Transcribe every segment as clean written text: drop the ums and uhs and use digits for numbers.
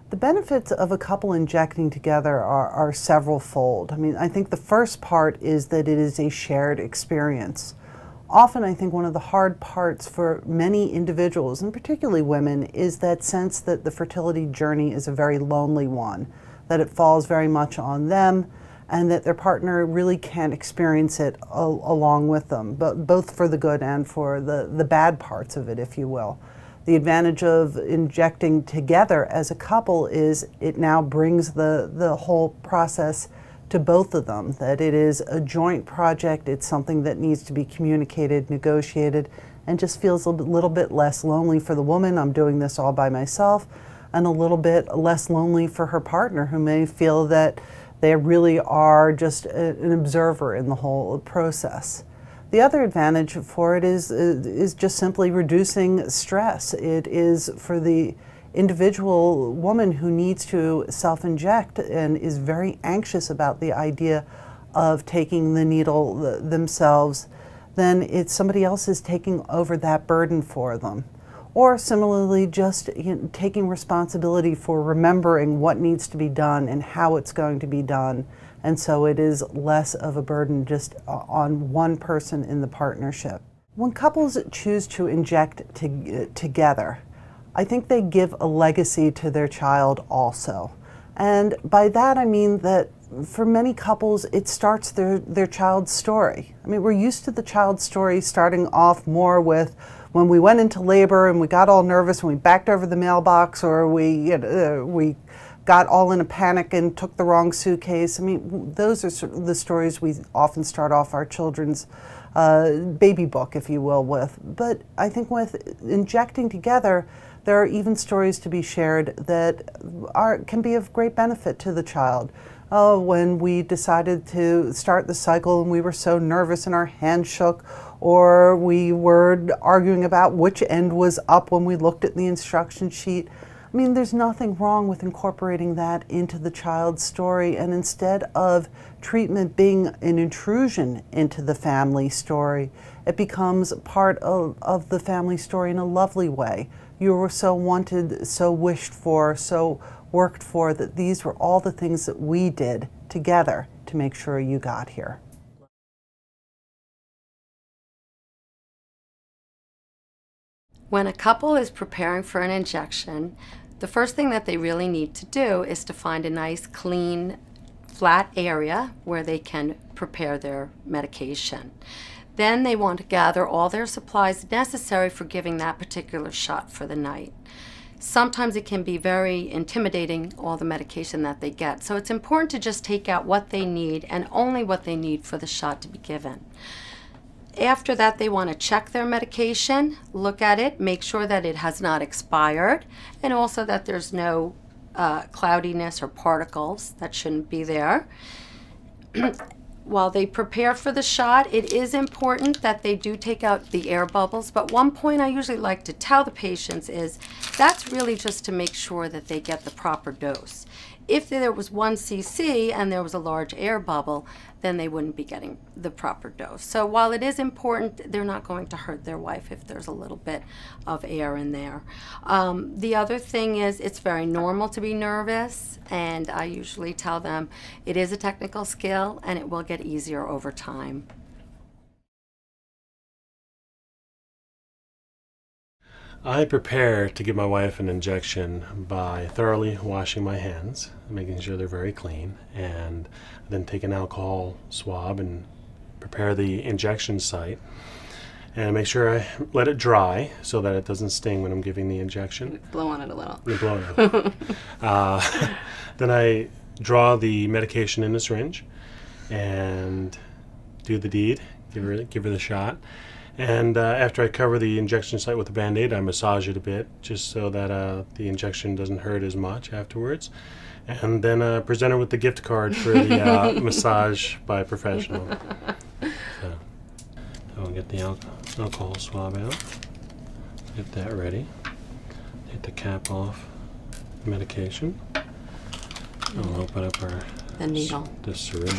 The benefits of a couple injecting together are several-fold. I mean, I think the first part is that it is a shared experience. Often, I think one of the hard parts for many individuals, and particularly women, is that sense that the fertility journey is a very lonely one, that it falls very much on them, and that their partner really can't experience it along with them, but both for the good and for the bad parts of it, if you will. The advantage of injecting together as a couple is it now brings the whole process to both of them, that it is a joint project, it's something that needs to be communicated, negotiated, and just feels a little bit less lonely for the woman. I'm doing this all by myself, and a little bit less lonely for her partner, who may feel that they really are just an observer in the whole process. The other advantage for it is just simply reducing stress. It is for the individual woman who needs to self-inject and is very anxious about the idea of taking the needle themselves, then it's somebody else is taking over that burden for them. Or similarly, just taking responsibility for remembering what needs to be done and how it's going to be done. And so it is less of a burden just on one person in the partnership. When couples choose to inject together, I think they give a legacy to their child also. And by that I mean that for many couples it starts their child's story. I mean, we're used to the child's story starting off more with when we went into labor and we got all nervous and we backed over the mailbox, or we got all in a panic and took the wrong suitcase. I mean, those are sort of the stories we often start off our children's baby book, if you will, with. But I think with injecting together, there are even stories to be shared that can be of great benefit to the child. When we decided to start the cycle and we were so nervous and our hands shook, or we were arguing about which end was up when we looked at the instruction sheet. I mean, there's nothing wrong with incorporating that into the child's story, and instead of treatment being an intrusion into the family story, it becomes part of the family story in a lovely way. You were so wanted, so wished for, so worked for, that these were all the things that we did together to make sure you got here. When a couple is preparing for an injection, the first thing that they really need to do is to find a nice, clean, flat area where they can prepare their medication. Then they want to gather all their supplies necessary for giving that particular shot for the night. Sometimes it can be very intimidating, all the medication that they get. So it's important to just take out what they need and only what they need for the shot to be given. After that, they want to check their medication, look at it, make sure that it has not expired, and also that there's no cloudiness or particles that shouldn't be there. While they prepare for the shot, it is important that they do take out the air bubbles. But one point I usually like to tell the patients is that's really just to make sure that they get the proper dose. If there was 1 cc and there was a large air bubble, then they wouldn't be getting the proper dose. So while it is important, they're not going to hurt their wife if there's a little bit of air in there. The other thing is it's very normal to be nervous, and I usually tell them it is a technical skill and it will get easier over time. I prepare to give my wife an injection by thoroughly washing my hands, making sure they're very clean, and then take an alcohol swab and prepare the injection site. And make sure I let it dry so that it doesn't sting when I'm giving the injection. Blow on it a little. You blow on it. Then I draw the medication in the syringe and do the deed, give her the shot. And after I cover the injection site with a Band-Aid, I massage it a bit just so that the injection doesn't hurt as much afterwards. And then present her with the gift card for the massage by a professional. So I'll get the alcohol swab out, get that ready, take the cap off the medication. I'll open up the needle. The syringe.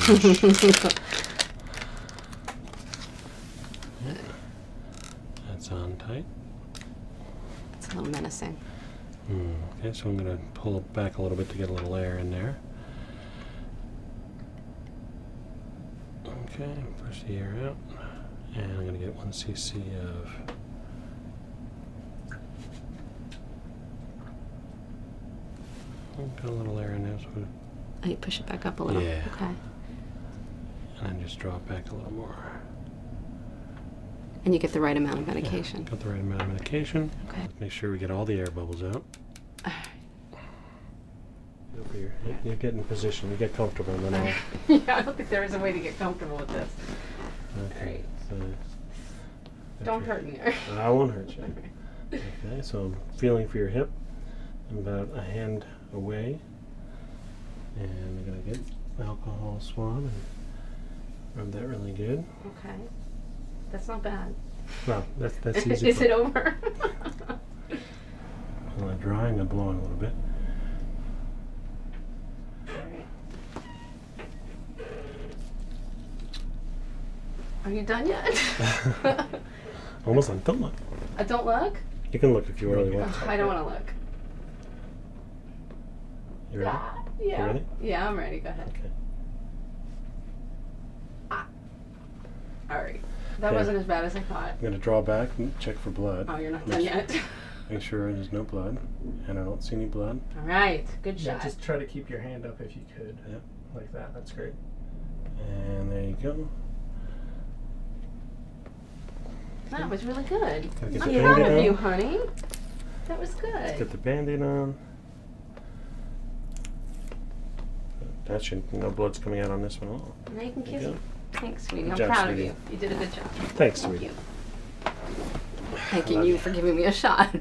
That's on tight. It's a little menacing. Okay, so I'm going to pull it back a little bit to get a little air in there. Okay, push the air out, and I'm going to get 1 cc of got a little air in there, so you push it back up a little. Yeah. Okay. And then just draw it back a little more. And you get the right amount of medication. Yeah, got the right amount of medication. Okay. Make sure we get all the air bubbles out. Over here. You get in position. You get comfortable, and then I'll. Yeah, I don't think there is a way to get comfortable with this. Okay. So Don't hurt me there. I won't hurt you. Okay. So I'm feeling for your hip. I'm about a hand away, and I'm gonna get alcohol swab and rub that really good. Okay. That's not bad. No, that's easy. Is it over? Well, I'm drying and blowing a little bit. Are you done yet? Almost done. Don't look. Don't look? You can look if you really want. I don't want to look. You ready? Yeah. You ready? Yeah, I'm ready. Go ahead. Okay. All right. That Okay. wasn't as bad as I thought. I'm going to draw back and check for blood. Oh, you're not done yet. Make sure there's no blood. And I don't see any blood. All right. Good Yeah, shot. just try to keep your hand up if you could. Yep. Like that. That's great. And there you go. That was really good. Gotta get I'm the proud Band-Aid of on. you, honey. That was good. Get the Band-Aid on. That should, no blood's coming out on this one at all. Now you can There you kiss go. me. Thanks, sweetie. Good I'm job, proud sweetie. of you. You did a good job. Thanks, Thank sweetie. you. Thanking you for giving me a shot.